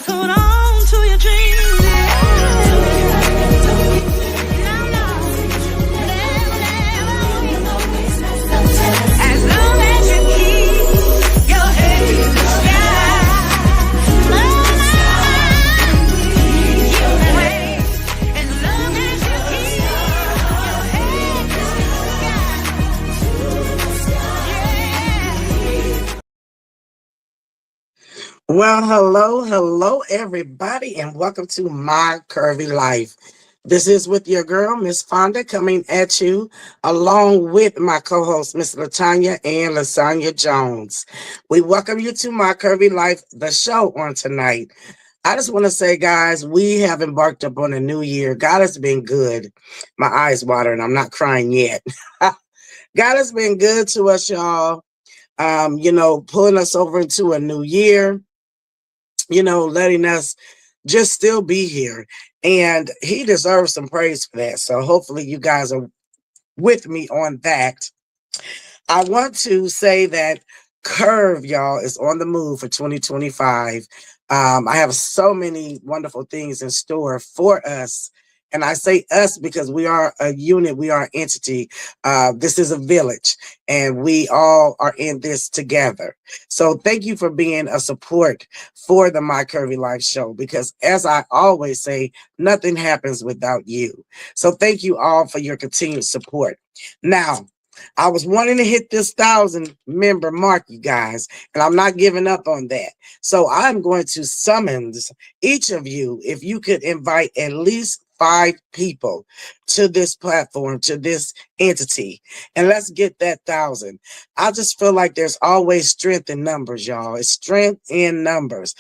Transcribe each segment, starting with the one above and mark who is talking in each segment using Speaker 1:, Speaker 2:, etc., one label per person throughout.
Speaker 1: hold on to your dreams. As long as you keep your head in the sky. As long as you keep your head in the sky.
Speaker 2: Well, hello, everybody, and welcome to My Curvy Life. This is with your girl, Miss Fonda, coming at you along with my co-host, Miss Latanya and Lasagna Jones. We welcome you to My Curvy Life, the show on tonight. I just want to say, guys, we have embarked upon a new year. God has been good. My eyes watering. I'm not crying yet. God has been good to us, y'all. Pulling us over into a new year. Letting us just still be here. And he deserves some praise for that. So hopefully you guys are with me on that. I want to say that Curve, y'all, is on the move for 2025. I have so many wonderful things in store for us. And I say us because we are a unit, we are an entity. This is a village, and we all are in this together. So thank you for being a support for the My Curvy Life show, because as I always say, nothing happens without you. So thank you all for your continued support. Now, I was wanting to hit this 1,000 member mark, you guys, and I'm not giving up on that. So I'm going to summons each of you, if you could invite at least 5 people to this platform, to this entity, and let's get that 1,000. I just feel like there's always strength in numbers, y'all. It's strength in numbers.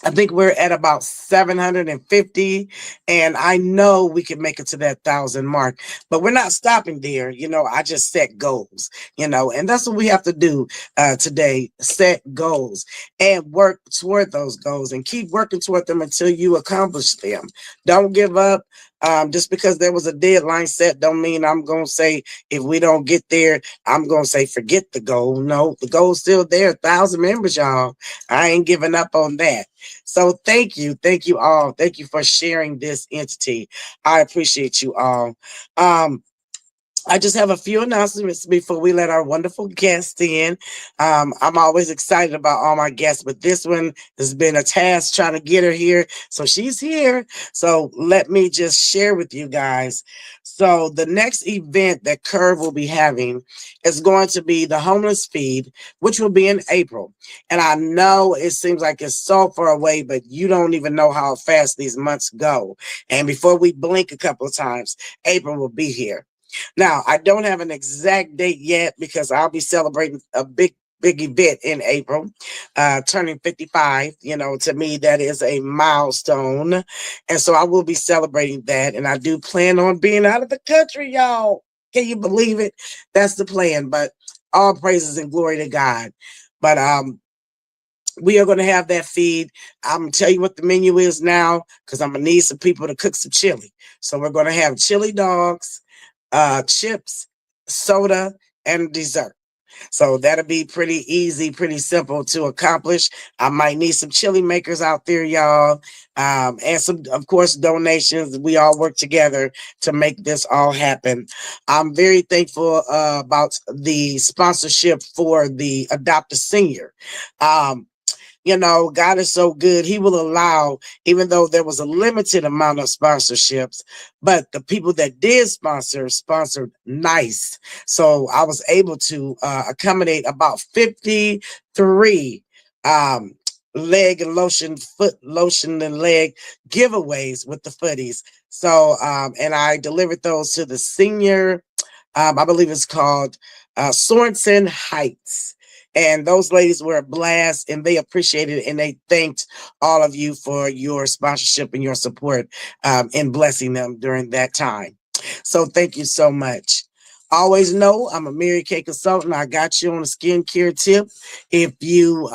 Speaker 2: I think we're at about 750, and I know we can make it to that 1,000 mark, but we're not stopping there. I just set goals, and that's what we have to do today, set goals and work toward those goals and keep working toward them until you accomplish them. Don't give up. Just because there was a deadline set don't mean I'm going to say if we don't get there, I'm going to say forget the goal. No, the goal's still there. 1,000 members, y'all. I ain't giving up on that. So thank you all. Thank you for sharing this entity. I appreciate you all. I just have a few announcements before we let our wonderful guests in. I'm always excited about all my guests, but this one has been a task trying to get her here. So she's here. So let me just share with you guys. So the next event that Curve will be having is going to be the homeless feed, which will be in April. And I know it seems like it's so far away, but you don't even know how fast these months go. And before we blink a couple of times, April will be here. Now, I don't have an exact date yet because I'll be celebrating a big event in April, turning 55. To me, that is a milestone. And so I will be celebrating that. And I do plan on being out of the country, y'all. Can you believe it? That's the plan. But all praises and glory to God. But we are going to have that feed. I'm going to tell you what the menu is now, because I'm going to need some people to cook some chili. So we're going to have chili dogs, chips, soda, and dessert. So that'll be pretty easy, pretty simple to accomplish. I might need some chili makers out there, y'all, and some, of course, donations. We all work together to make this all happen. I'm very thankful about the sponsorship for the Adopt a Senior. God is so good. He will allow, even though there was a limited amount of sponsorships, but the people that did sponsored nice. So I was able to accommodate about 53 leg and lotion, foot lotion and leg giveaways with the footies. So, and I delivered those to the senior, I believe it's called Sorensen Heights. And those ladies were a blast, and they appreciated it, and they thanked all of you for your sponsorship and your support in blessing them during that time. So thank you so much. Always know I'm a Mary Kay consultant. I got you on a skincare tip. If you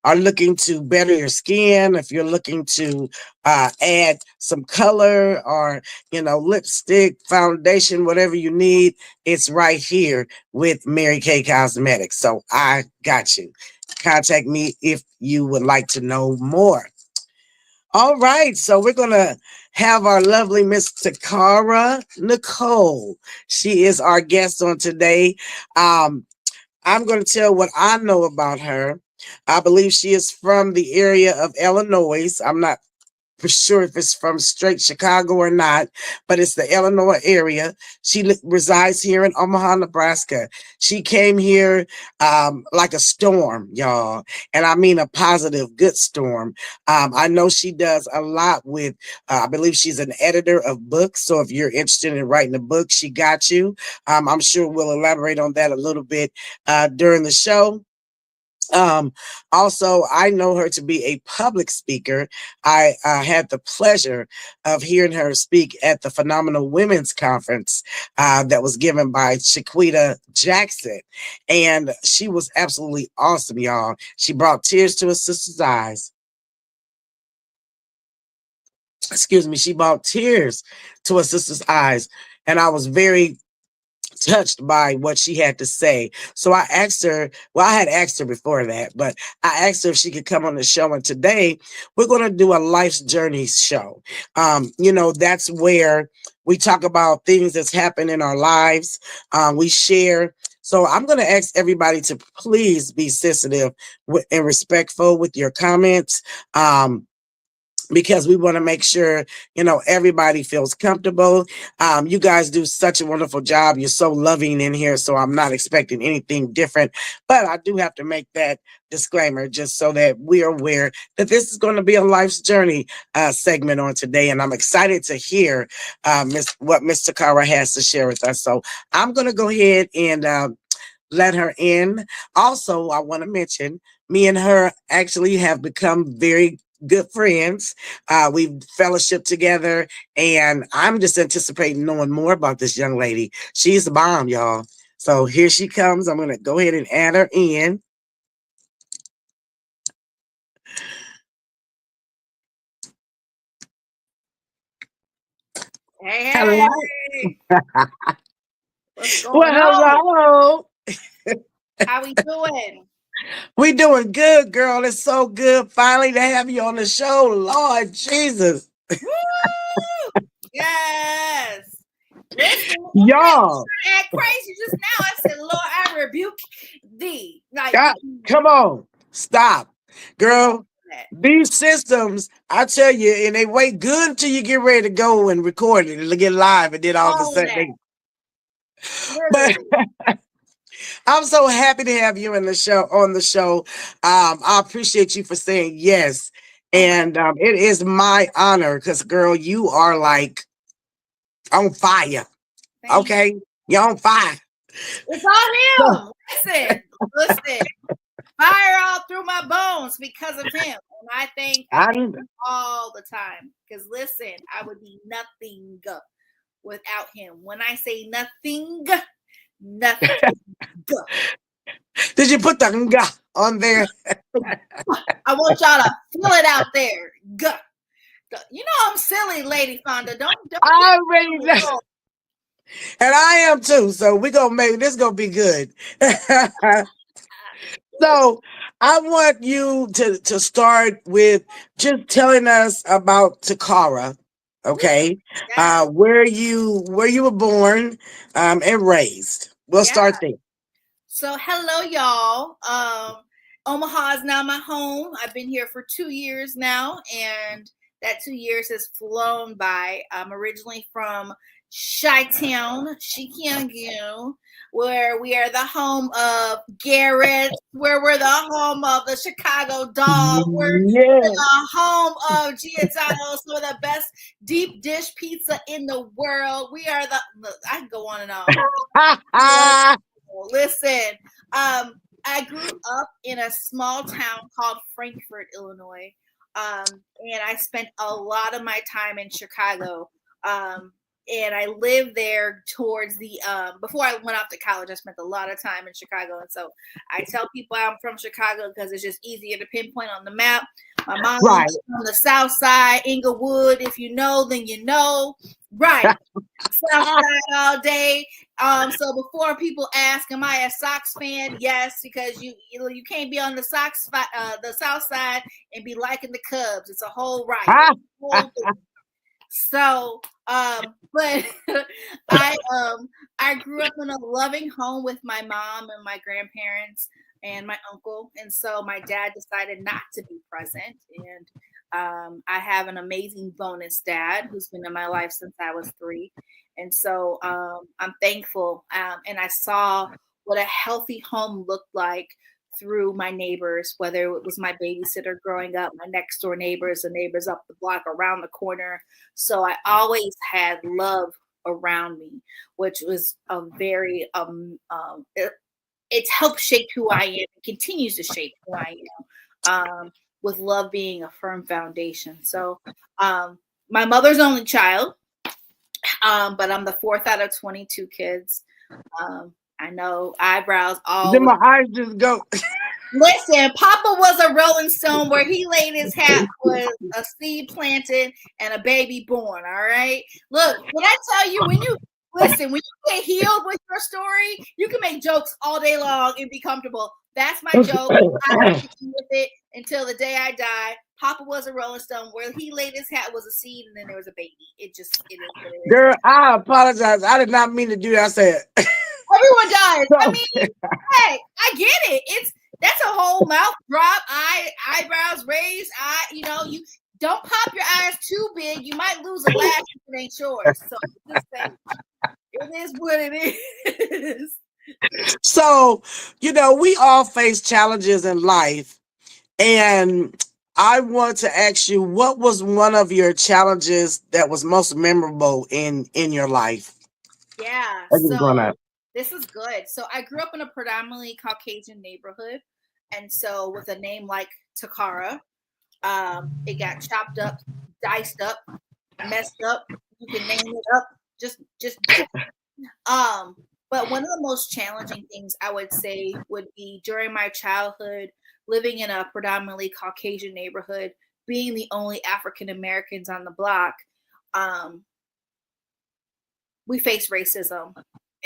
Speaker 2: are looking to better your skin, if you're looking to add some color or, lipstick, foundation, whatever you need, it's right here with Mary Kay Cosmetics. So I got you. contact me if you would like to know more. All right, so we're gonna have our lovely Miss Takara Nicole. She is our guest on today. Um, I'm going to tell what I know about her. I believe she is from the area of Illinois. I'm not for sure if it's from straight Chicago or not, but it's the Illinois area. She resides here in Omaha, Nebraska. She came here like a storm, y'all, and I mean a positive, good storm. I know she does a lot with. I believe she's an editor of books. So if you're interested in writing a book, she got you. I'm sure we'll elaborate on that a little bit during the show. Um, Also, I know her to be a public speaker. I had the pleasure of hearing her speak at the Phenomenal Women's Conference that was given by Shaquita Jackson. And she was absolutely awesome, y'all. She brought tears to her sister's eyes. Excuse me, she brought tears to her sister's eyes. And I was very touched by what she had to say. So I asked her, well, I had asked her before that, but I asked her if she could come on the show. And today we're going to do a life's journey show. That's where we talk about things that's happened in our lives. We share. So I'm going to ask everybody to please be sensitive and respectful with your comments. Because we want to make sure, everybody feels comfortable. You guys do such a wonderful job. You're so loving in here. So I'm not expecting anything different, but I do have to make that disclaimer just so that we're aware that this is going to be a life's journey segment on today. And I'm excited to hear what Miss Toccaa has to share with us. So I'm going to go ahead and let her in. Also, I want to mention me and her actually have become very good friends. We've fellowshiped together, and I'm just anticipating knowing more about this young lady. She's the bomb, y'all. So here she comes. I'm going to go ahead and add her in.
Speaker 3: Hey,
Speaker 2: Hello.
Speaker 3: hey, what's
Speaker 2: Well,
Speaker 3: going on?
Speaker 2: hello.
Speaker 3: How we doing?
Speaker 2: We doing good, girl. It's so good finally to have you on the show. Lord Jesus.
Speaker 3: Woo! Yes. Listen, I was
Speaker 2: Y'all,
Speaker 3: trying to act crazy just now. I said, Lord, I rebuke thee. Like,
Speaker 2: God, come on. Stop. Girl,
Speaker 3: that.
Speaker 2: these systems, I tell you, and they wait good until you get ready to go and record it and get live, and then all of a
Speaker 3: All of
Speaker 2: sudden
Speaker 3: that.
Speaker 2: but
Speaker 3: Literally.
Speaker 2: I'm so happy to have you in the show on the show. I appreciate you for saying yes.
Speaker 3: Okay.
Speaker 2: And it is my honor because girl, you are like on fire.
Speaker 3: Thank you.
Speaker 2: Okay. You're on fire.
Speaker 3: It's all him. Listen. Fire all through my bones because of him. And I thank
Speaker 2: I,
Speaker 3: him all the time. Because listen, I would be nothing without him. When I say nothing, nothing.
Speaker 2: did you put the nga on there?
Speaker 3: I want y'all to feel it out there. You know I'm silly, Lady Fonda. Don't get
Speaker 2: I
Speaker 3: me
Speaker 2: already know.
Speaker 3: wrong.
Speaker 2: And I am too. So we're gonna make this gonna be good. So I want you to start with just telling us about Toccaa, okay?
Speaker 3: Yes,
Speaker 2: Where you were born and raised. We'll
Speaker 3: yeah.
Speaker 2: start there.
Speaker 3: So hello, y'all. Omaha is now my home. I've been here for 2 years now, and that 2 years has flown by. I'm originally from Chi-Town, Shikyangyu, where we are the home of Garrett, where we're the home of the Chicago Dog, we're
Speaker 2: Yeah.
Speaker 3: the home of Giordano's, some of the best deep dish pizza in the world. We are I can go on and on. Listen, I grew up in a small town called Frankfort, Illinois, and I spent a lot of my time in Chicago. and I lived there towards the before I went off to college. I spent a lot of time in Chicago, and so I tell people I'm from Chicago because it's just easier to pinpoint on the map. My mom
Speaker 2: Right.
Speaker 3: lives on the south side, Inglewood. If you know, then you know. Right. South side all day. So before people ask, am I a Sox fan? Yes, because you can't be on the the south side and be liking the Cubs. It's a whole right. Whole thing. So, but I grew up in a loving home with my mom and my grandparents and my uncle, and so my dad decided not to be present. And I have an amazing bonus dad who's been in my life since I was 3, and so I'm thankful. And I saw what a healthy home looked like through my neighbors, whether it was my babysitter growing up, my next door neighbors, the neighbors up the block, around the corner. So I always had love around me, which was a very it's helped shape who I am. It continues to shape who I am, with love being a firm foundation. So my mother's only child, but I'm the 4th out of 22 kids. I know eyebrows all.
Speaker 2: Then my eyes just go.
Speaker 3: Listen, Papa was a Rolling Stone. Where he laid his hat was a seed planted and a baby born. All right. Look, when I tell you, when you get healed with your story, you can make jokes all day long and be comfortable. That's my joke. I with it until the day I die. Papa was a Rolling Stone. Where he laid his hat was a seed, and then there was a baby. It is what it is.
Speaker 2: Girl, I apologize. I did not mean to do that. I said
Speaker 3: everyone does. I mean, hey, I get it. That's a whole mouth drop, eyebrows raised. You don't pop your eyes too big. You might lose a lash if it ain't yours. So just say, it is what it is.
Speaker 2: So, we all face challenges in life, and I want to ask you, what was one of your challenges that was most memorable in your life?
Speaker 3: Yeah. This is good. So I grew up in a predominantly Caucasian neighborhood. And so with a name like Toccaa, it got chopped up, diced up, messed up. You can name it up. Just but one of the most challenging things I would say would be during my childhood, living in a predominantly Caucasian neighborhood, being the only African Americans on the block, we faced racism.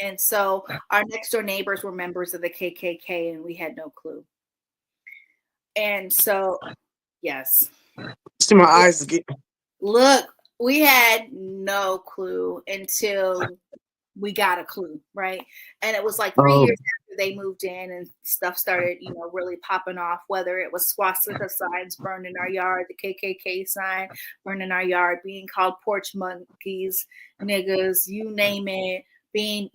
Speaker 3: And so our next door neighbors were members of the KKK, and we had no clue. And so, yes.
Speaker 2: See my eyes again.
Speaker 3: Look, we had no clue until we got a clue, right? And it was like 3 years after they moved in and stuff started, really popping off, whether it was swastika signs burned in our yard, the KKK sign burned in our yard, being called porch monkeys, niggas, you name it, being,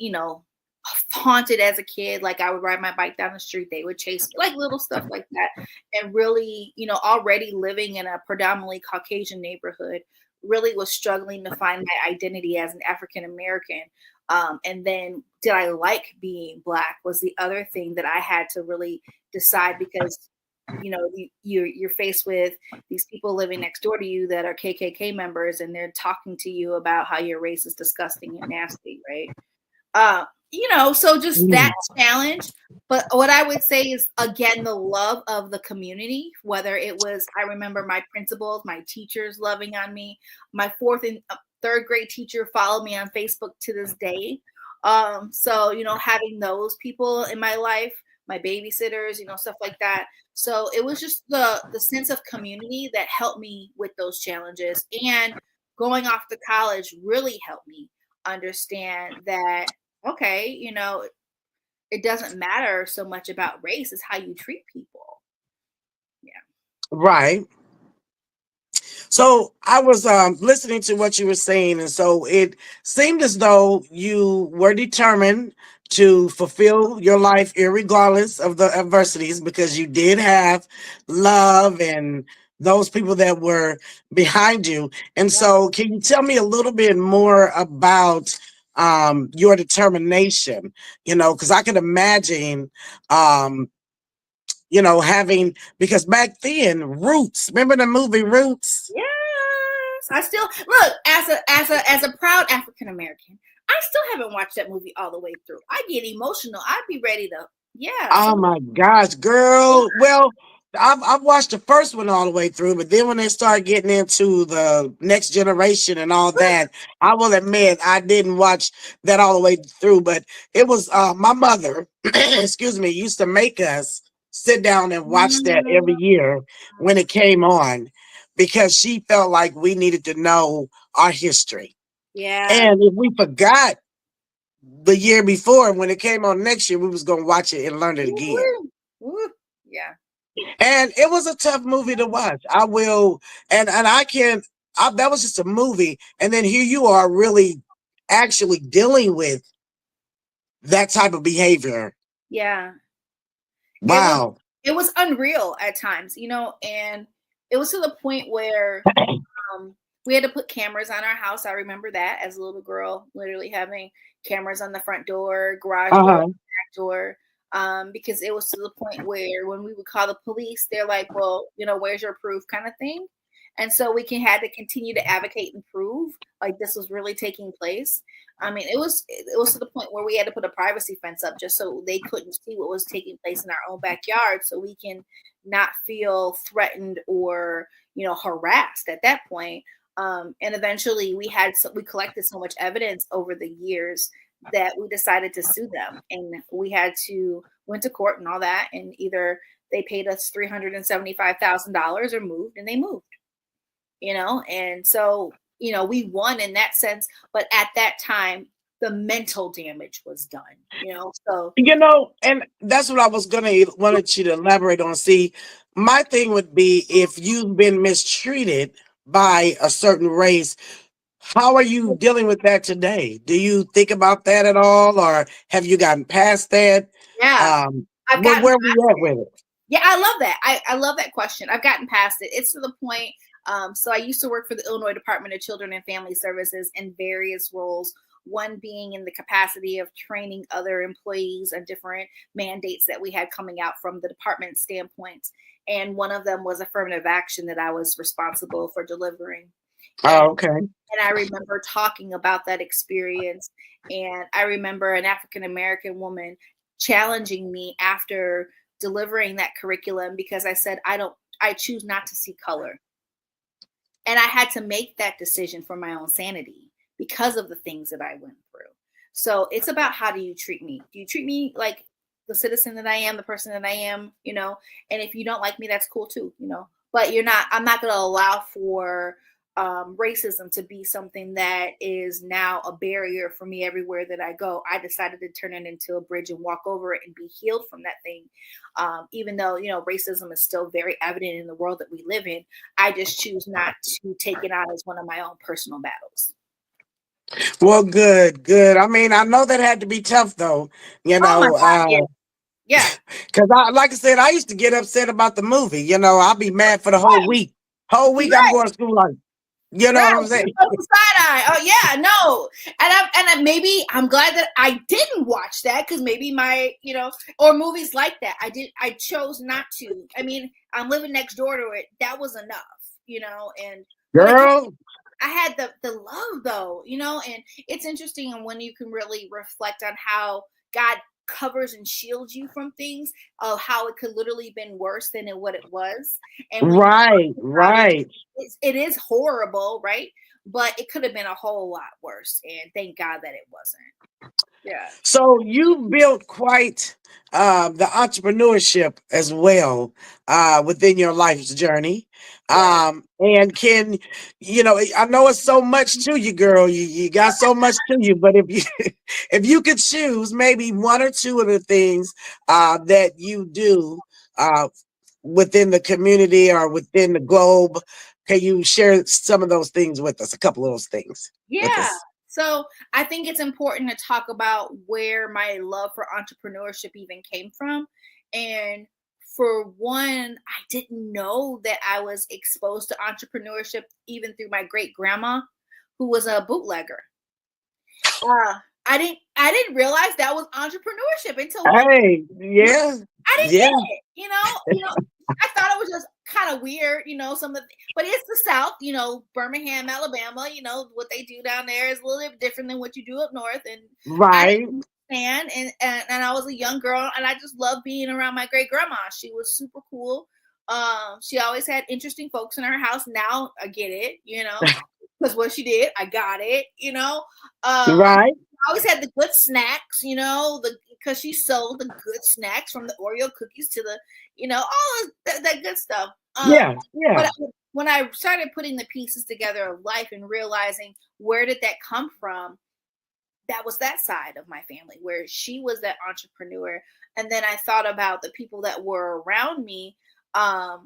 Speaker 3: haunted as a kid. Like I would ride my bike down the street, they would chase me, like little stuff like that. And really, already living in a predominantly Caucasian neighborhood, really was struggling to find my identity as an African American. And then did I like being Black was the other thing that I had to really decide, because you're faced with these people living next door to you that are KKK members, and they're talking to you about how your race is disgusting and nasty, right? So just that challenge. But what I would say is, again, the love of the community, whether it was, I remember my principals, my teachers loving on me. My 4th and 3rd grade teacher followed me on Facebook to this day. So, having those people in my life, my babysitters, stuff like that. So it was just the sense of community that helped me with those challenges. And going off to college really helped me understand that, okay, it doesn't matter so much about race, it's how you treat people. Yeah.
Speaker 2: Right. So I was listening to what you were saying, and so it seemed as though you were determined to fulfill your life irregardless of the adversities, because you did have love and those people that were behind you. And so can you tell me a little bit more about your determination? Because I can imagine having, because back then, Roots, remember the movie Roots?
Speaker 3: Yes. I still look as a proud African American. I still haven't watched that movie all the way through. I get emotional. I'd be ready to, yeah.
Speaker 2: Oh
Speaker 3: So
Speaker 2: my gosh, girl. Well, I've watched the first one all the way through, but then when they start getting into the next generation and all that, I will admit I didn't watch that all the way through. But it was my mother, excuse me, used to make us sit down and watch that every
Speaker 3: mm,
Speaker 2: year when it came on because she felt like we needed to know our history.
Speaker 3: yeah,
Speaker 2: And if we forgot the year before, when it came on next year, we was gonna watch it and learn it again.
Speaker 3: woo, woo, yeah,
Speaker 2: And it was a tough movie to watch. I will, and I can. That was just a movie, and then here you are, really, actually dealing with that type of behavior.
Speaker 3: yeah. It was
Speaker 2: Wow.
Speaker 3: it was unreal at times, and it was to the point where we had to put cameras on our house. I remember that as a little girl, literally having cameras on the front door, garage door,
Speaker 2: Uh-huh.
Speaker 3: back door, because it was to the point where when we would call the police, they're like, "Well, where's your proof?" kind of thing. And so we can had to continue to advocate and prove like this was really taking place. I mean, it was to the point where we had to put a privacy fence up just so they couldn't see what was taking place in our own backyard, so we can not feel threatened or harassed at that point. And eventually we collected so much evidence over the years that we decided to sue them, and we went to court and all that, and either they paid us $375,000 or moved, and they moved, and so we won in that sense, but at that time the mental damage was done, so
Speaker 2: And that's what I was gonna wanted you to elaborate on. See, my thing would be if you've been mistreated by a certain race, how are you dealing with that today? Do you think about that at all, or have you gotten past that?
Speaker 3: yeah, I've gotten
Speaker 2: Where we at with it?
Speaker 3: Yeah, I love that. I love that question. I've gotten past it. It's to the point. So I used to work for the Illinois Department of Children and Family Services in various roles. One being in the capacity of training other employees on different mandates that we had coming out from the department standpoint. And one of them was affirmative action that I was responsible for delivering.
Speaker 2: Oh,
Speaker 3: And
Speaker 2: okay.
Speaker 3: and I remember talking about that experience. And I remember an African American woman challenging me after delivering that curriculum because I said, I choose not to see color. And I had to make that decision for my own sanity because of the things that I went through. So it's about, how do you treat me? Do you treat me like the citizen that I am, the person that I am, And if you don't like me, that's cool too. But I'm not going to allow for racism to be something that is now a barrier for me everywhere that I go. I decided to turn it into a bridge and walk over it and be healed from that thing. Even though, racism is still very evident in the world that we live in, I just choose not to take it on as one of my own personal battles.
Speaker 2: Well, good, good. I mean, I know that had to be tough though,
Speaker 3: Oh my God, yeah. Yeah.
Speaker 2: because like I said, I used to get upset about the movie. I'll be mad for the whole
Speaker 3: Right.
Speaker 2: week. Whole week I'm
Speaker 3: Right.
Speaker 2: going to school like, you know
Speaker 3: Right.
Speaker 2: what I'm saying?
Speaker 3: Side eye. Oh yeah, no. Maybe I'm glad that I didn't watch that, because maybe or movies like that. I chose not to. I mean, I'm living next door to it. That was enough, but again,
Speaker 2: Girl,
Speaker 3: I had the love though, and it's interesting, and when you can really reflect on how God covers and shields you from things, of how it could literally been worse than what it was. And when you
Speaker 2: right,
Speaker 3: talk about it,
Speaker 2: right.
Speaker 3: it is horrible, right? But it could have been a whole lot worse. And thank God that it wasn't. Yeah.
Speaker 2: So you built quite the entrepreneurship as well within your life's journey.
Speaker 3: Yeah.
Speaker 2: And I know it's so much to you, girl. You got so much to you, but if you if you could choose maybe one or two of the things that you do uh, within the community or within the globe, can you share some of those things with us? A couple of those things with
Speaker 3: Yeah.
Speaker 2: us.
Speaker 3: So I think it's important to talk about where my love for entrepreneurship even came from. And for one, I didn't know that I was exposed to entrepreneurship even through my great grandma, who was a bootlegger. Uh, I didn't realize that was entrepreneurship until one
Speaker 2: Hey, yeah,
Speaker 3: I didn't
Speaker 2: yeah.
Speaker 3: get it. I thought it was just kind of weird, some of but it's the South, Birmingham, Alabama, what they do down there is a little bit different than what you do up north. And I
Speaker 2: Right.
Speaker 3: didn't understand. And I was a young girl and I just loved being around my great grandma. She was super cool. She always had interesting folks in her house. Now I get it, because what she did, I got it,
Speaker 2: Right.
Speaker 3: I always had the good snacks, because she sold the good snacks from the Oreo cookies to the, all of that good stuff.
Speaker 2: Yeah. Yeah.
Speaker 3: But when I started putting the pieces together of life and realizing where did that come from, that was that side of my family where she was that entrepreneur. And then I thought about the people that were around me. I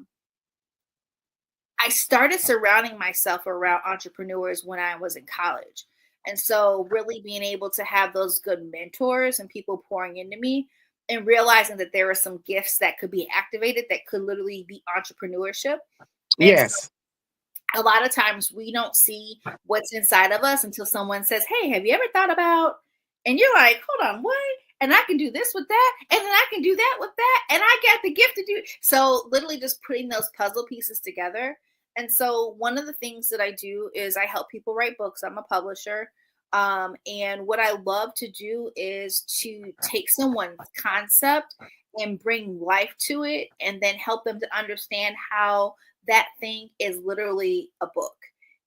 Speaker 3: started surrounding myself around entrepreneurs when I was in college. And so really being able to have those good mentors and people pouring into me and realizing that there were some gifts that could be activated that could literally be entrepreneurship. And so
Speaker 2: Yes.
Speaker 3: a lot of times we don't see what's inside of us until someone says, "Hey, have you ever thought about?" And you're like, "Hold on, what?" And I can do this with that, and then I can do that with that, and I got the gift to do. So literally just putting those puzzle pieces together. And so one of the things that I do is I help people write books. I'm a publisher. And what I love to do is to take someone's concept and bring life to it and then help them to understand how that thing is literally a book.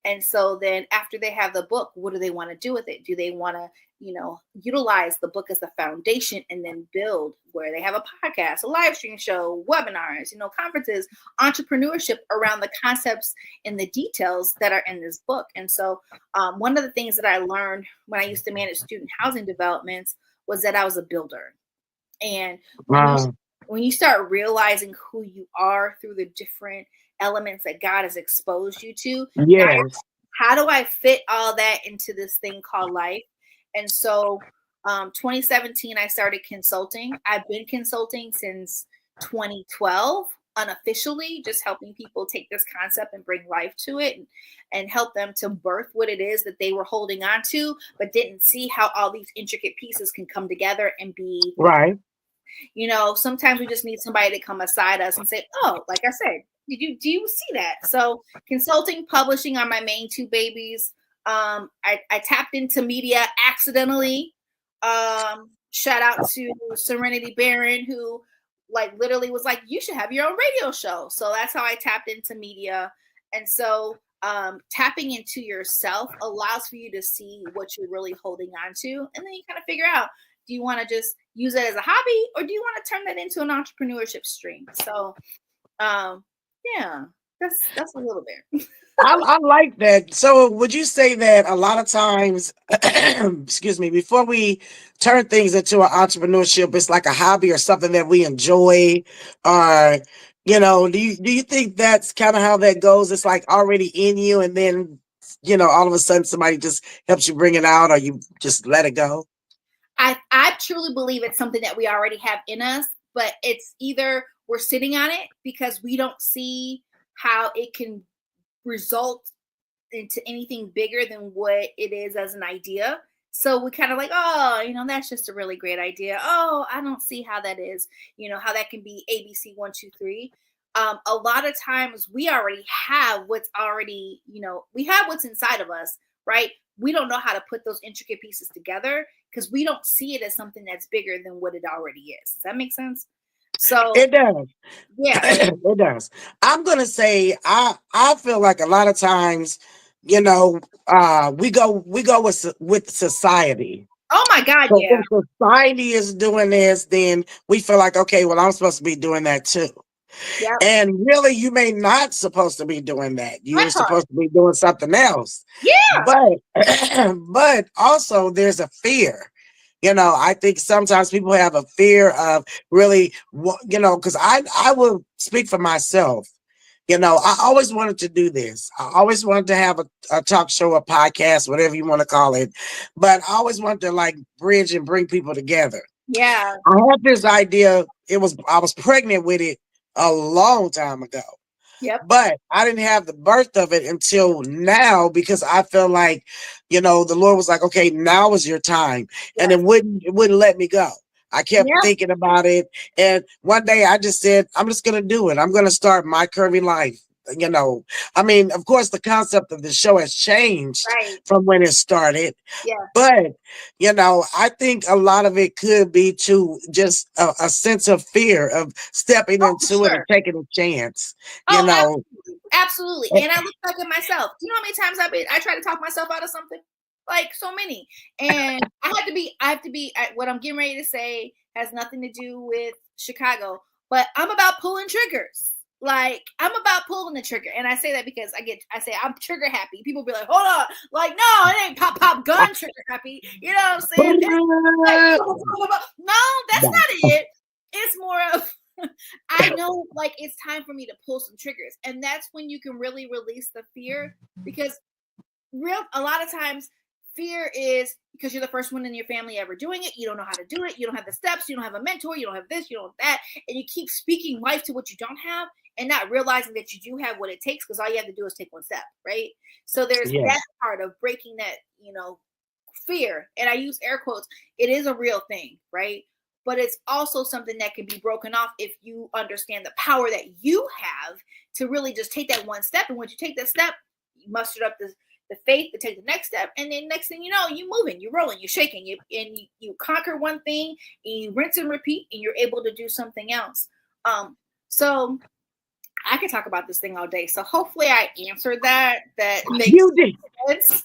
Speaker 3: And so then after they have the book, what do they want to do with it? Do they want to, utilize the book as the foundation and then build where they have a podcast, a live stream show, webinars, conferences, entrepreneurship around the concepts and the details that are in this book. And so one of the things that I learned when I used to manage student housing developments was that I was a builder. And
Speaker 2: Wow.
Speaker 3: when you start realizing who you are through the different elements that God has exposed you to, now
Speaker 2: Yes.
Speaker 3: how do I fit all that into this thing called life? And so 2017, I started consulting. I've been consulting since 2012, unofficially, just helping people take this concept and bring life to it and help them to birth what it is that they were holding on to, but didn't see how all these intricate pieces can come together and be.
Speaker 2: Right.
Speaker 3: Sometimes we just need somebody to come aside us and say, "Oh, like I said, do you see that?" So consulting, publishing are my main two babies. I tapped into media accidentally. Shout out to Serenity Barron, who literally was like, "You should have your own radio show." So that's how I tapped into media. And so tapping into yourself allows for you to see what you're really holding on to. And then you kind of figure out, do you want to just use it as a hobby or do you want to turn that into an entrepreneurship stream? So yeah, that's a little bit.
Speaker 2: I like that. So would you say that a lot of times, excuse me, before we turn things into an entrepreneurship, it's like a hobby or something that we enjoy, or do you think that's kind of how that goes? It's like already in you, and then all of a sudden somebody just helps you bring it out, or you just let it go?
Speaker 3: I truly believe it's something that we already have in us, but it's either we're sitting on it because we don't see how it can result into anything bigger than what it is as an idea. So we kind of like, oh, that's just a really great idea. Oh, I don't see how that is, how that can be ABC 1, 2, 3. A lot of times we already have what's already, we have what's inside of us, right? We don't know how to put those intricate pieces together because we don't see it as something that's bigger than what it already is. Does that make sense? So
Speaker 2: It does.
Speaker 3: yeah.
Speaker 2: It does. I'm gonna say I feel like a lot of times, we go with society.
Speaker 3: Oh my God,
Speaker 2: So
Speaker 3: yeah.
Speaker 2: if society is doing this, then we feel like, okay, well, I'm supposed to be doing that too.
Speaker 3: Yep.
Speaker 2: And really, you may not supposed to be doing that. You're
Speaker 3: That part.
Speaker 2: supposed to be doing something else.
Speaker 3: Yeah.
Speaker 2: But but also there's a fear. I think sometimes people have a fear of really, because I will speak for myself. I always wanted to do this. I always wanted to have a talk show, a podcast, whatever you want to call it. But I always wanted to bridge and bring people together.
Speaker 3: Yeah.
Speaker 2: I had this idea. I was pregnant with it a long time ago.
Speaker 3: Yep.
Speaker 2: But I didn't have the birth of it until now because I felt like, the Lord was like, okay, now is your time. And
Speaker 3: Yes.
Speaker 2: it wouldn't let me go. I kept
Speaker 3: Yeah,
Speaker 2: thinking about it. And one day I just said, I'm just going to do it. I'm going to start my curvy life. You know, I mean, of course, the concept of the show has changed
Speaker 3: right.
Speaker 2: from when it started.
Speaker 3: Yeah.
Speaker 2: But, I think a lot of it could be to just a sense of fear of stepping
Speaker 3: Oh, for
Speaker 2: into it and
Speaker 3: sure.
Speaker 2: taking a chance, you
Speaker 3: Oh,
Speaker 2: know.
Speaker 3: absolutely, absolutely. And I look back at myself. You know how many times I try to talk myself out of something? Like so many. And I have to be what I'm getting ready to say has nothing to do with Chicago, but I'm about pulling triggers. Like I'm about pulling the trigger. And I say that because I say I'm trigger happy. People be like, hold on, like, no, it ain't pop pop gun trigger happy. You know what I'm saying? It's like no, that's not it. It's more of I know like it's time for me to pull some triggers. And that's when you can really release the fear because a lot of times fear is because you're the first one in your family ever doing it. You don't know how to do it. You don't have the steps. You don't have a mentor. You don't have this. You don't have that. And you keep speaking life to what you don't have and not realizing that you do have what it takes because all you have to do is take one step, right? So there's
Speaker 2: Yeah,
Speaker 3: that part of breaking that, fear. And I use air quotes. It is a real thing, right? But it's also something that can be broken off if you understand the power that you have to really just take that one step. And once you take that step, you muster up the faith to take the next step, and then next thing you know, you moving, you rolling, you're shaking, you conquer one thing, and you rinse and repeat, and you're able to do something else. So I could talk about this thing all day. So hopefully, I answered that makes
Speaker 2: you did.
Speaker 3: sense.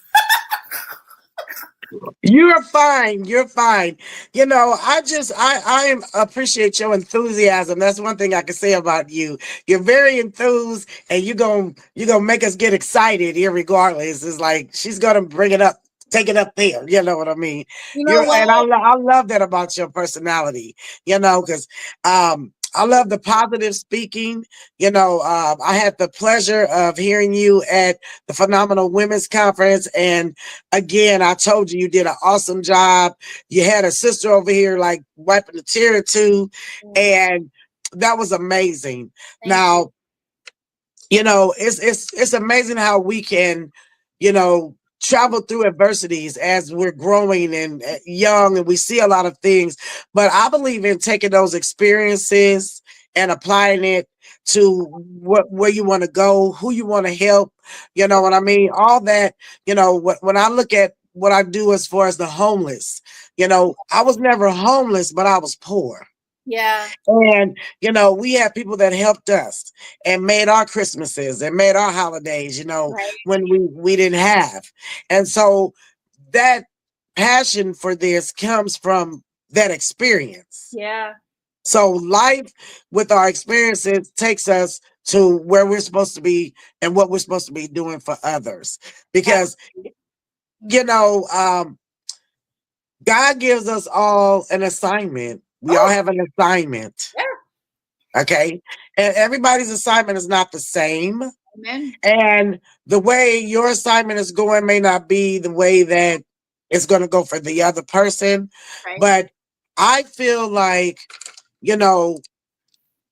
Speaker 2: You're fine. You're fine. I appreciate your enthusiasm. That's one thing I can say about you. You're very enthused, and you're gonna make us get excited irregardless. It's like she's gonna bring it up, take it up there. You know what I mean?
Speaker 3: You know what?
Speaker 2: I love that about your personality. Because I love the positive speaking. I had the pleasure of hearing you at the Phenomenal Women's Conference, and again, I told you did an awesome job. You had a sister over here like wiping a tear or two, and that was amazing.
Speaker 3: Thank you.
Speaker 2: Now, it's amazing how we can, you know, travel through adversities as we're growing and young, and we see a lot of things. But I believe in taking those experiences and applying it to where you want to go, who you want to help. You know what I mean? All that. When I look at what I do as far as the homeless, I was never homeless, but I was poor.
Speaker 3: Yeah.
Speaker 2: And we had people that helped us and made our Christmases and made our holidays,
Speaker 3: Right.
Speaker 2: when we didn't have. And so that passion for this comes from that experience.
Speaker 3: Yeah.
Speaker 2: So life with our experiences takes us to where we're supposed to be and what we're supposed to be doing for others. Because, you know, um, God gives us all an assignment. We all
Speaker 3: Oh,
Speaker 2: have an assignment.
Speaker 3: yeah.
Speaker 2: Okay. And everybody's assignment is not the same.
Speaker 3: Amen.
Speaker 2: And the way your assignment is going may not be the way that it's going to go for the other person.
Speaker 3: Right.
Speaker 2: But I feel like, you know,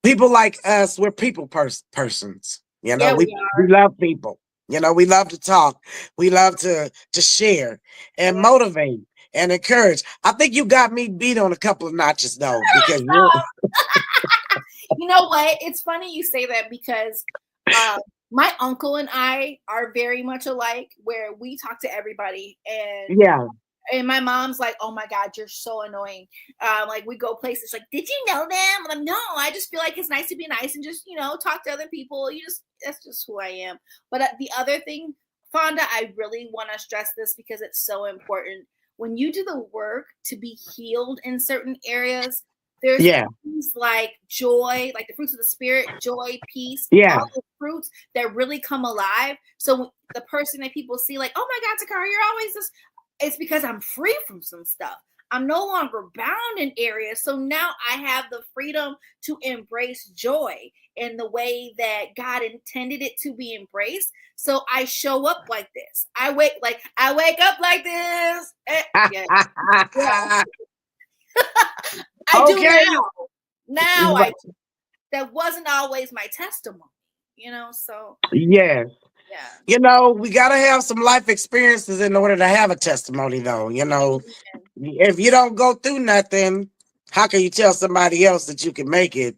Speaker 2: people like us, we're people persons.
Speaker 3: Yeah,
Speaker 2: We,
Speaker 3: we
Speaker 2: we
Speaker 3: are.
Speaker 2: love people. We love to talk. We love to share and
Speaker 3: Yeah.
Speaker 2: motivate and encourage. I think you got me beat on a couple of notches though, because you're
Speaker 3: You know what? It's funny you say that because uh, my uncle and I are very much alike, where we talk to everybody,
Speaker 2: yeah.
Speaker 3: and my mom's like, "Oh my God, you're so annoying." Like we go places, like, "Did you know them?" I'm like, "No, I just feel like it's nice to be nice and just talk to other people. That's just who I am." But the other thing, Fonda, I really want to stress this because it's so important. When you do the work to be healed in certain areas, there's
Speaker 2: Yeah.
Speaker 3: things like joy, like the fruits of the spirit, joy, peace,
Speaker 2: Yeah.
Speaker 3: all the fruits that really come alive. So the person that people see, like, "Oh my God, Toccaa, you're always this," it's because I'm free from some stuff. I'm no longer bound in areas. So now I have the freedom to embrace joy in the way that God intended it to be embraced. So I show up like this. I wake up like this. Yeah, yeah. I do
Speaker 2: Okay.
Speaker 3: now. Now I do. That wasn't always my testimony. So
Speaker 2: Yes.
Speaker 3: yeah.
Speaker 2: We got to have some life experiences in order to have a testimony, though. If you don't go through nothing, how can you tell somebody else that you can make it?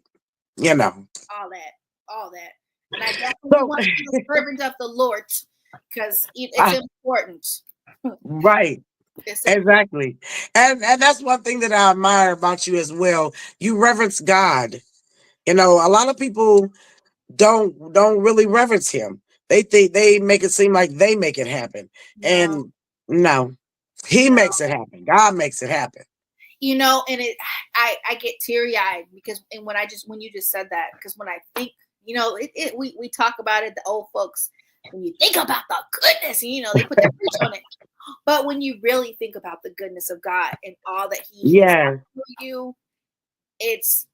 Speaker 2: You know.
Speaker 3: All that. And I definitely
Speaker 2: So
Speaker 3: want to be the servant of the Lord because it's
Speaker 2: I,
Speaker 3: important.
Speaker 2: right.
Speaker 3: It's important.
Speaker 2: Exactly. And that's one thing that I admire about you as well. You reverence God. You know, a lot of people don't really reverence him. They think they make it seem like they make it happen.
Speaker 3: No,
Speaker 2: And no, he
Speaker 3: no.
Speaker 2: makes it happen. God makes it happen.
Speaker 3: And I get teary eyed because, and when you just said that, because when I think, we talk about it, the old folks, when you think about the goodness, they put their preach on it. But when you really think about the goodness of God and all that He has
Speaker 2: Yeah.
Speaker 3: done for you, it's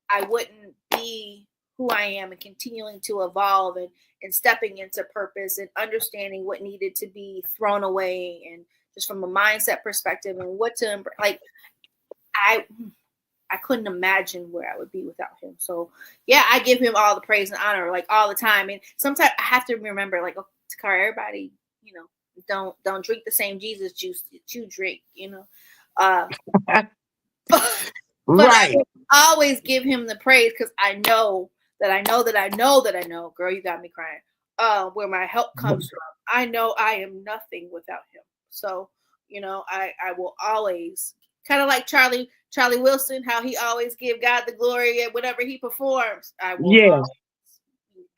Speaker 3: I wouldn't be who I am and continuing to evolve and stepping into purpose and understanding what needed to be thrown away and just from a mindset perspective and what to like I I couldn't imagine where I would be without him. So yeah, I give him all the praise and honor like all the time. And sometimes I have to remember like, oh, Toccaa, everybody, don't drink the same Jesus juice that you drink, Uh, but I
Speaker 2: Right.
Speaker 3: will always give him the praise because I know that I know that I know that I know. Girl, you got me crying. Where my help comes from. I know I am nothing without him. So, I will always kind of like Charlie Wilson, how he always give God the glory at whatever he performs. I will
Speaker 2: Yeah.
Speaker 3: always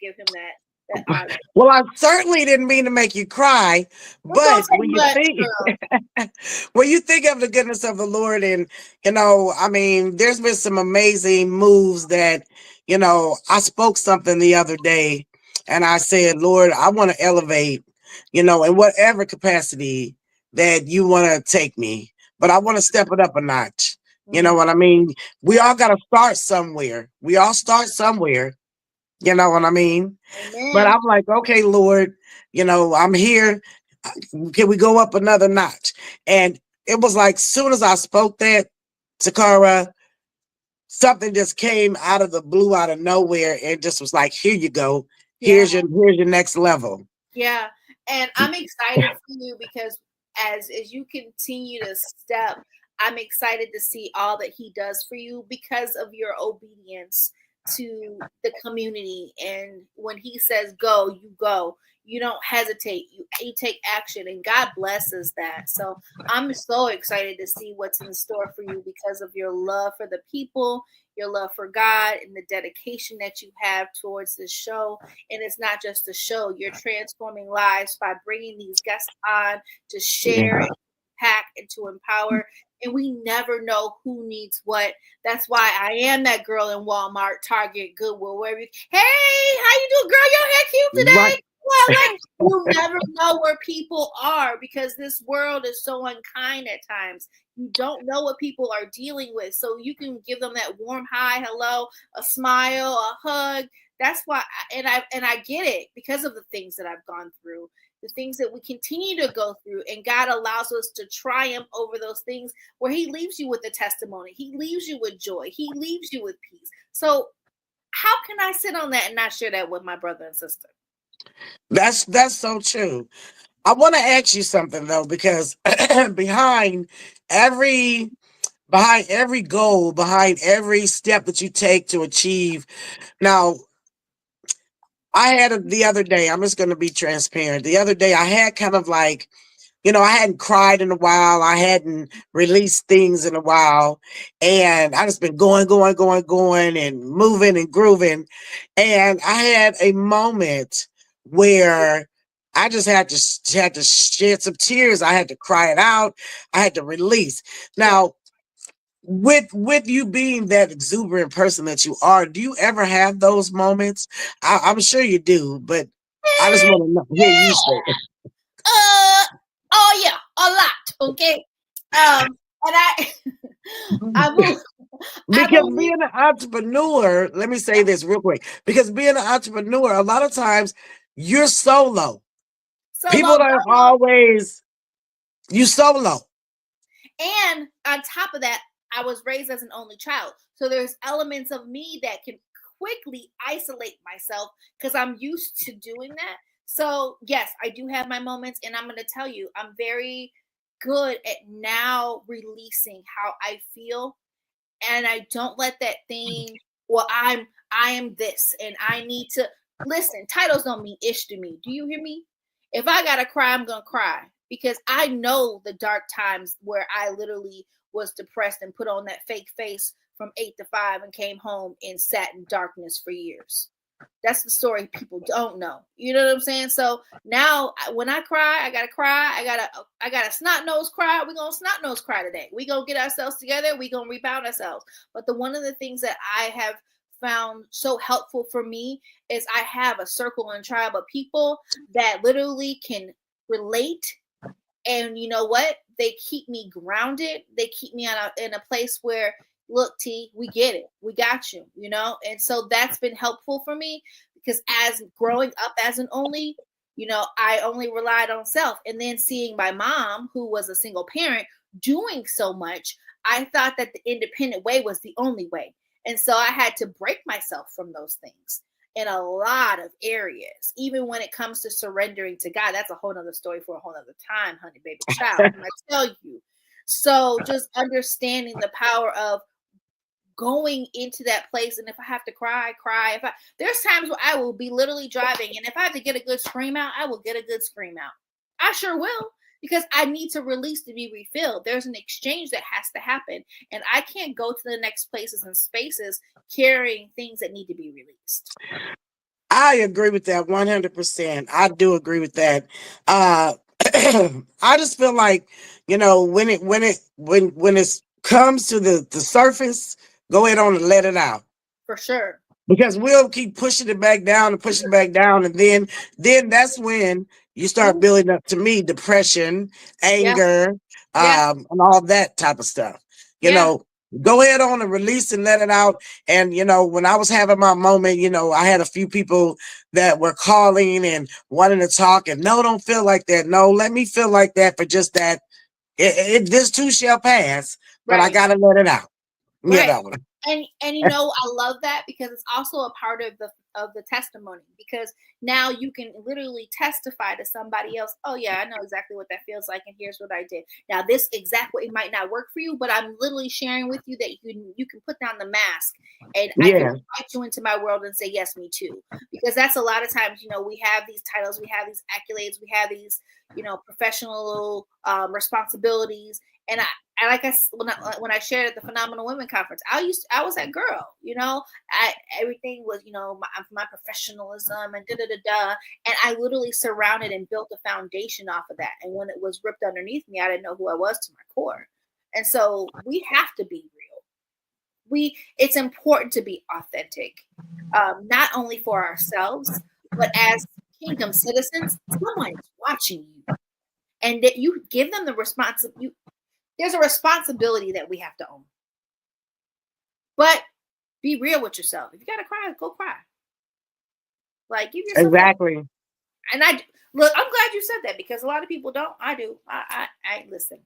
Speaker 3: give him that honor.
Speaker 2: Well, I certainly didn't mean to make you cry,
Speaker 3: But don't
Speaker 2: but
Speaker 3: say much, girl.
Speaker 2: when you think of the goodness of the Lord, and I mean, there's been some amazing moves that, I spoke something the other day, and I said, Lord, I want to elevate, in whatever capacity that you want to take me, but I want to step it up a notch. You know
Speaker 3: Mm,
Speaker 2: what I mean? We
Speaker 3: yeah.
Speaker 2: all got to start somewhere. We all start somewhere. You know what I mean? But
Speaker 3: Amen.
Speaker 2: I'm like, okay, Lord, I'm here. Can we go up another notch? And it was like, soon as I spoke that, Takara, something just came out of the blue, out of nowhere, and just was like, here you go.
Speaker 3: Yeah.
Speaker 2: Here's your next level.
Speaker 3: Yeah, and I'm excited for you because as you continue to step, I'm excited to see all that he does for you because of your obedience to the community. And when he says go, you go. You don't hesitate. You take action, and God blesses that. So I'm so excited to see what's in store for you because of your love for the people, your love for God, and the dedication that you have towards this show. And it's not just a show, you're transforming lives by bringing these guests on to share and pack and to empower. And we never know who needs what. That's why I am that girl in Walmart, Target, Goodwill, wherever you, hey, how you doing, girl? Your hair cute
Speaker 2: Right.
Speaker 3: today? Well, like you never know where people are because this world is so unkind at times. You don't know what people are dealing with. So you can give them that warm hi, hello, a smile, a hug. That's why and I get it because of the things that I've gone through, the things that we continue to go through, and God allows us to triumph over those things where he leaves you with a testimony. He leaves you with joy. He leaves you with peace. So how can I sit on that and not share that with my brother and sister?
Speaker 2: That's so true. I want to ask you something though, because behind every goal, behind every step that you take to achieve. Now, I had the other day, I'm just going to be transparent. The other day, I had kind of like, I hadn't cried in a while. I hadn't released things in a while. And I just been going, going, going, going, and moving and grooving. And I had a moment where I just had to shed some tears. I had to cry it out. I had to release.
Speaker 3: Yeah.
Speaker 2: Now, with you being that exuberant person that you are, do you ever have those moments? I'm sure you do, but I just want to hear you say it.
Speaker 3: Oh yeah, a lot. Okay. And I, I will, I
Speaker 2: Because
Speaker 3: believe.
Speaker 2: being an entrepreneur, let me say
Speaker 3: Yeah.
Speaker 2: this real quick. Because being an entrepreneur, a lot of times you're solo.
Speaker 3: Solo
Speaker 2: People don't
Speaker 3: dolo.
Speaker 2: always you solo.
Speaker 3: And on top of that, I was raised as an only child. So there's elements of me that can quickly isolate myself because I'm used to doing that. So yes, I do have my moments, and I'm going to tell you, I'm very good at now releasing how I feel, and I don't let that thing, well, I am this and I need to listen. Titles don't mean ish to me. Do you hear me? If I gotta cry, I'm gonna cry because I know the dark times where I literally was depressed and put on that fake face from 8 to 5 and came home and sat in darkness for years. That's the story people don't know. You know what I'm saying? So now when I cry, I gotta cry. I gotta snot nose cry. We're gonna snot nose cry today. We gonna get ourselves together. We gonna rebound ourselves. But the one of the things that I have found so helpful for me is I have a circle and tribe of people that literally can relate. And you know what? They keep me grounded. They keep me in a place where, look, T, we get it. We got you, you know? And so that's been helpful for me because as growing up as an only, you know, I only relied on self. And then seeing my mom, who was a single parent, doing so much, I thought that the independent way was the only way. And so I had to break myself from those things in a lot of areas, even when it comes to surrendering to God. That's a whole nother story for a whole nother time, honey, baby, child. I tell you. So just understanding the power of going into that place, and if I have to cry, I cry. There's times where I will be literally driving, and if I have to get a good scream out, I will get a good scream out. I sure will, because I need to release to be refilled. There's an exchange that has to happen, and I can't go to the next places and spaces carrying things that need to be released.
Speaker 2: I agree with that 100%. I do agree with that. Uh, I just feel like, when it comes to the surface, go ahead on and let it out.
Speaker 3: For sure.
Speaker 2: Because we'll keep pushing it back down and pushing it back down, and then that's when you start building up, to me, depression,
Speaker 3: Yeah.
Speaker 2: anger,
Speaker 3: Yeah.
Speaker 2: and all that type of stuff.
Speaker 3: Yeah.
Speaker 2: Go ahead on and release and let it out. And when I was having my moment, I had a few people that were calling and wanting to talk, and no, don't feel like that. No, let me feel like that for just that. This too shall pass, but I
Speaker 3: Right.
Speaker 2: gotta let it out.
Speaker 3: Right. And I love that because it's also a part of the testimony, because now you can literally testify to somebody else. Oh yeah, I know exactly what that feels like, and here's what I did. Now this exact way might not work for you, but I'm literally sharing with you that you can put down the mask, and I can invite you into my world and say yes, me too. Because that's a lot of times, we have these titles, we have these accolades, we have these professional responsibilities, and when I shared at the Phenomenal Women Conference, I was that girl, everything was, my professionalism and and I literally surrounded and built a foundation off of that. And when it was ripped underneath me, I didn't know who I was to my core. And so we have to be real. It's important to be authentic, not only for ourselves, but as kingdom citizens. Someone is watching you, and that you give them the responsibility. There's a responsibility that we have to own. But be real with yourself. If you gotta cry, go cry. Like, give yourself
Speaker 2: exactly.
Speaker 3: And I'm glad you said that, because a lot of people don't. I do. I listen.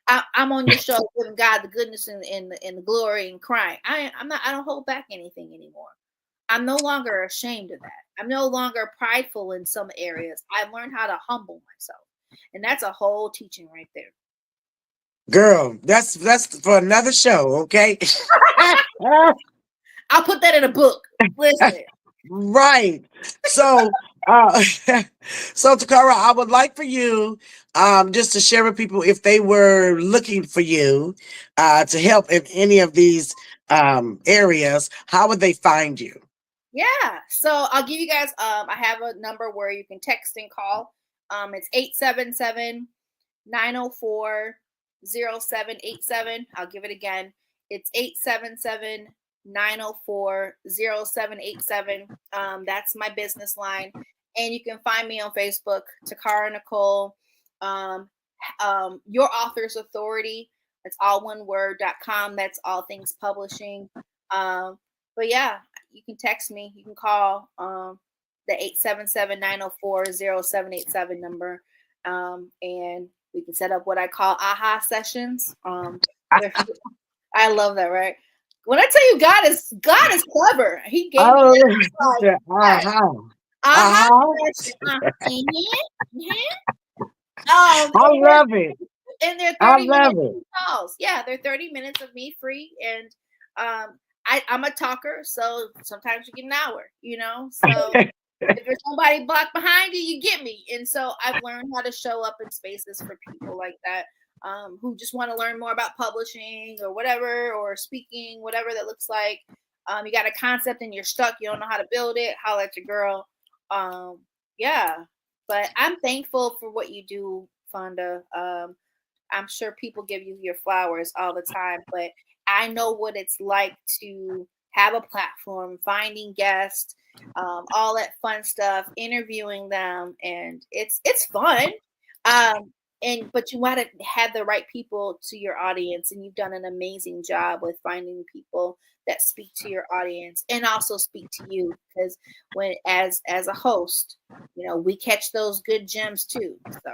Speaker 3: I'm on your show giving God the goodness and the glory and crying. I don't hold back anything anymore. I'm no longer ashamed of that. I'm no longer prideful in some areas. I've learned how to humble myself. And that's a whole teaching right there.
Speaker 2: Girl, that's for another show, okay?
Speaker 3: I'll put that in a book. Listen.
Speaker 2: Right. So, so Toccaa, I would like for you just to share with people, if they were looking for you to help in any of these areas, how would they find you?
Speaker 3: Yeah. So I'll give you guys, I have a number where you can text and call. It's 877-904-0787. I'll give it again. It's 877-904-0787. That's my business line. And you can find me on Facebook, Toccaa Nicole. Your Author's Authority. That's all one word.com. That's all things publishing. But yeah, you can text me. You can call the 877-904-0787 number. And we can set up what I call aha sessions. I love that, right? When I tell you God is clever. He gave me that.
Speaker 2: I love it.
Speaker 3: And they're
Speaker 2: I
Speaker 3: 30
Speaker 2: love
Speaker 3: minute
Speaker 2: it.
Speaker 3: calls. Yeah, they're 30 minutes of me free. And I'm a talker, so sometimes you get an hour, So if there's somebody blocked behind you, you get me. And so I've learned how to show up in spaces for people like that, who just want to learn more about publishing or whatever, or speaking, whatever that looks like. You got a concept and you're stuck, you don't know how to build it, holla at your girl. Yeah, but I'm thankful for what you do, Fonda. I'm sure people give you your flowers all the time, but I know what it's like to have a platform, finding guests, all that fun stuff, interviewing them, and it's fun. Um, but you want to have the right people to your audience, and you've done an amazing job with finding people that speak to your audience and also speak to you, because when as a host, we catch those good gems too. So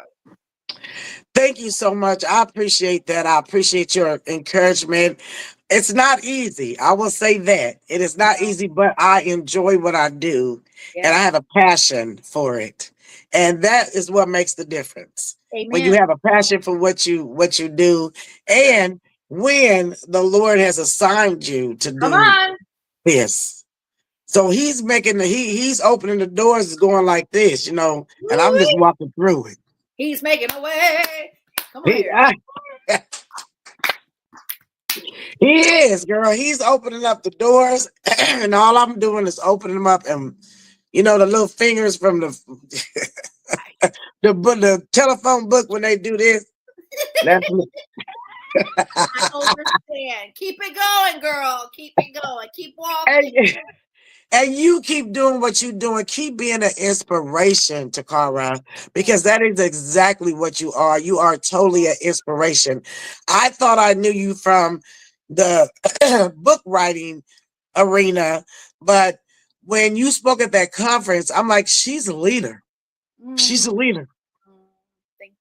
Speaker 2: Thank you so much. I appreciate that. I appreciate your encouragement. It's not easy. I will say that. It is not easy, but I enjoy what I do and I
Speaker 3: yeah,
Speaker 2: have a passion for it. And that is what makes the difference. When you
Speaker 3: amen.
Speaker 2: have a passion for what you do,
Speaker 3: That's right.
Speaker 2: and when the Lord has assigned you to
Speaker 3: Come
Speaker 2: do
Speaker 3: on.
Speaker 2: this. So he's making he's opening the doors going like this, and I'm just
Speaker 3: Woo-wee.
Speaker 2: walking through it.
Speaker 3: He's making a way. Come on
Speaker 2: He,
Speaker 3: here.
Speaker 2: He is, girl. He's opening up the doors, and all I'm doing is opening them up, and the little fingers from the telephone book when they do this. That's me.
Speaker 3: I understand. Keep it going, girl. Keep it going. Keep walking.
Speaker 2: and, and you keep doing what you're doing. Keep being an inspiration to Cara, because that is exactly what you are. You are totally an inspiration. I thought I knew you from the book writing arena, but when you spoke at that conference, I'm like, she's a leader. She's a
Speaker 3: Mm,
Speaker 2: leader.
Speaker 3: thank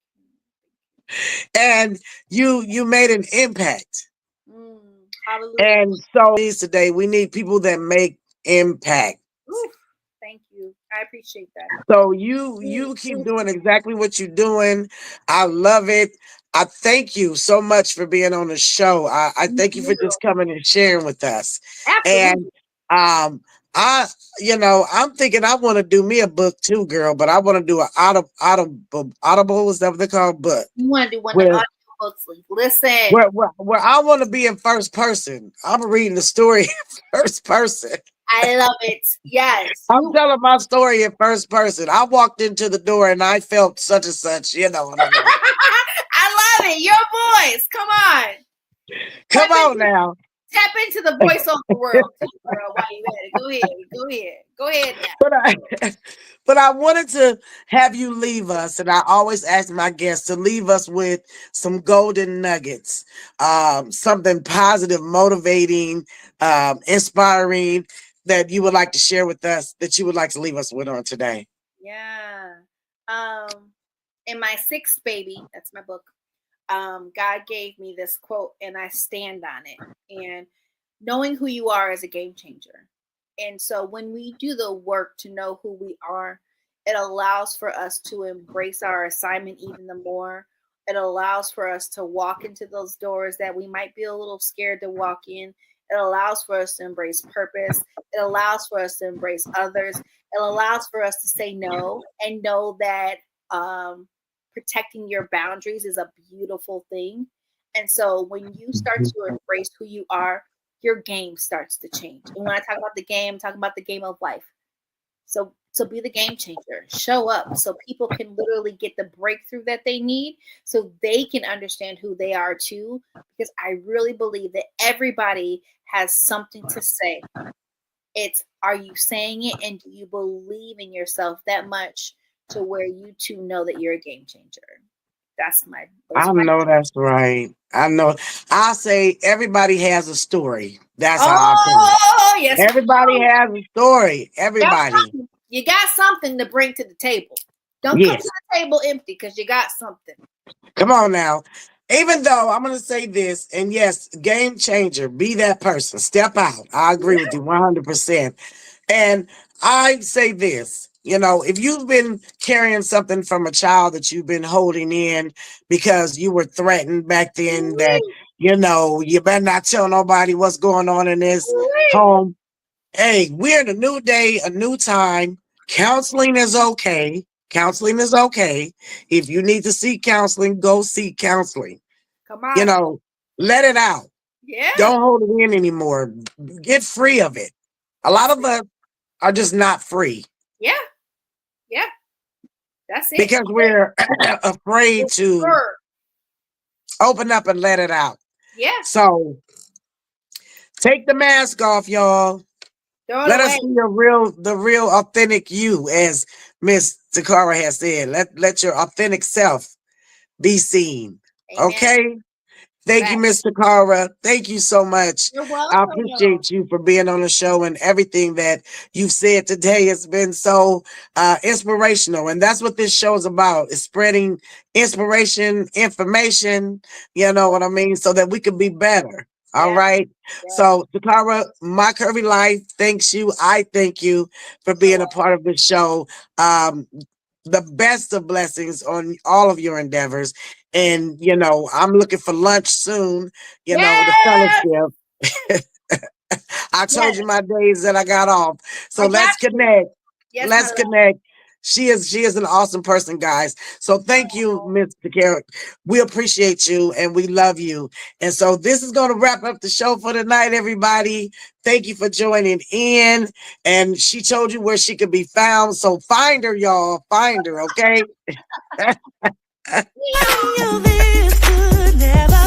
Speaker 2: And you made an impact.
Speaker 3: you. Hallelujah.
Speaker 2: And so today we need people that make impact.
Speaker 3: Oof, thank you. I appreciate that.
Speaker 2: So you keep
Speaker 3: Oof,
Speaker 2: doing exactly what you're doing. I love it. I thank you so much for being on the show. I
Speaker 3: you
Speaker 2: thank you for
Speaker 3: will.
Speaker 2: just coming and sharing with us. And
Speaker 3: Absolutely.
Speaker 2: um I I'm thinking I want to do me a book too, girl, but I want to do an audible, is that what they call book?
Speaker 3: You want to do one of the
Speaker 2: Where
Speaker 3: audio books? Listen,
Speaker 2: where I want to be in first person. I'm reading the story in first person.
Speaker 3: I love it. Yes.
Speaker 2: I'm telling my story in first person. I walked into the door and I felt such and such, you know what I mean?
Speaker 3: I love it. Your voice. Come on.
Speaker 2: Come
Speaker 3: Tap
Speaker 2: on
Speaker 3: into
Speaker 2: now.
Speaker 3: tap into the voiceover world, too, girl. While you at it, go ahead. Go ahead. Go ahead now.
Speaker 2: But I but I wanted to have you leave us, and I always ask my guests to leave us with some golden nuggets, something positive, motivating, inspiring that you would like to share with us, that you would like to leave us with on today.
Speaker 3: Yeah. Um, in my sixth baby, that's my book. God gave me this quote, and I stand on it. And knowing who you are is a game changer. And so when we do the work to know who we are, it allows for us to embrace our assignment even the more. It allows for us to walk into those doors that we might be a little scared to walk in. It allows for us to embrace purpose. It allows for us to embrace others. It allows for us to say no and know that protecting your boundaries is a beautiful thing. And so when you start to embrace who you are, your game starts to change. And when I talk about the game, I'm talking about the game of life. So be the game changer. Show up so people can literally get the breakthrough that they need, so they can understand who they are too. Because I really believe that everybody has something to say. It's, are you saying it, and do you believe in yourself that much to where you too know that you're a game changer? Those
Speaker 2: I
Speaker 3: are my.
Speaker 2: know that's right. I know. I say everybody has a story. That's how I put it.
Speaker 3: Oh yes, we
Speaker 2: Everybody
Speaker 3: do.
Speaker 2: has a story.
Speaker 3: Got
Speaker 2: Everybody.
Speaker 3: something. You got something to bring to the table. Don't come to
Speaker 2: Yes.
Speaker 3: the table empty, because you got something.
Speaker 2: Come on now. Even though I'm going to say this, and yes, game changer, be that person, step out. I agree with you 100%. And I say this, if you've been carrying something from a child that you've been holding in because you were threatened back then that,
Speaker 3: Ooh-wee,
Speaker 2: you better not tell nobody what's going on in this
Speaker 3: ooh-wee.
Speaker 2: home. Hey, we're in a new day, a new time. Counseling is okay. Counseling is okay. If you need to seek counseling, go seek counseling.
Speaker 3: Come
Speaker 2: You
Speaker 3: on.
Speaker 2: know, let it out.
Speaker 3: Yeah.
Speaker 2: Don't hold it in anymore. Get free of it. A lot
Speaker 3: That's
Speaker 2: of
Speaker 3: it.
Speaker 2: us are just not free
Speaker 3: Yeah. Yeah. That's it.
Speaker 2: because we're afraid
Speaker 3: It's
Speaker 2: to
Speaker 3: her.
Speaker 2: open up and let it out.
Speaker 3: Yeah.
Speaker 2: So take the mask off, y'all.
Speaker 3: Throw it
Speaker 2: Let us
Speaker 3: away.
Speaker 2: see the real authentic you, as Miss Toccaa has said. Let your authentic self be seen.
Speaker 3: Amen.
Speaker 2: Okay? Thank you,
Speaker 3: Back.
Speaker 2: Mr. Cara. Thank you so much.
Speaker 3: You're
Speaker 2: I
Speaker 3: welcome, y'all.
Speaker 2: appreciate you for being on the show, and everything that you've said today has been so inspirational. And that's what this show is about, is spreading inspiration, information, you know what I mean, so that we can be better. All
Speaker 3: Yeah.
Speaker 2: right.
Speaker 3: Yeah.
Speaker 2: So, Takara, my curvy life thanks you. I thank you for
Speaker 3: You're
Speaker 2: being a
Speaker 3: welcome.
Speaker 2: part of the show. Um, the best of blessings on all of your endeavors.
Speaker 3: Amen.
Speaker 2: And, I'm looking for lunch soon, the
Speaker 3: Yes.
Speaker 2: fellowship. I told
Speaker 3: Yes.
Speaker 2: you my days that I got off. So
Speaker 3: I got
Speaker 2: let's
Speaker 3: you.
Speaker 2: connect.
Speaker 3: Yes, my
Speaker 2: Let's
Speaker 3: love.
Speaker 2: connect. She is an awesome person, guys. So thank you,
Speaker 3: Oh,
Speaker 2: Mr. Carrot. We appreciate you and we love you. And so this is going to wrap up the show for tonight, everybody. Thank you for joining in. And she told you where she could be found. So find her, y'all. Find her, okay?
Speaker 1: You this could never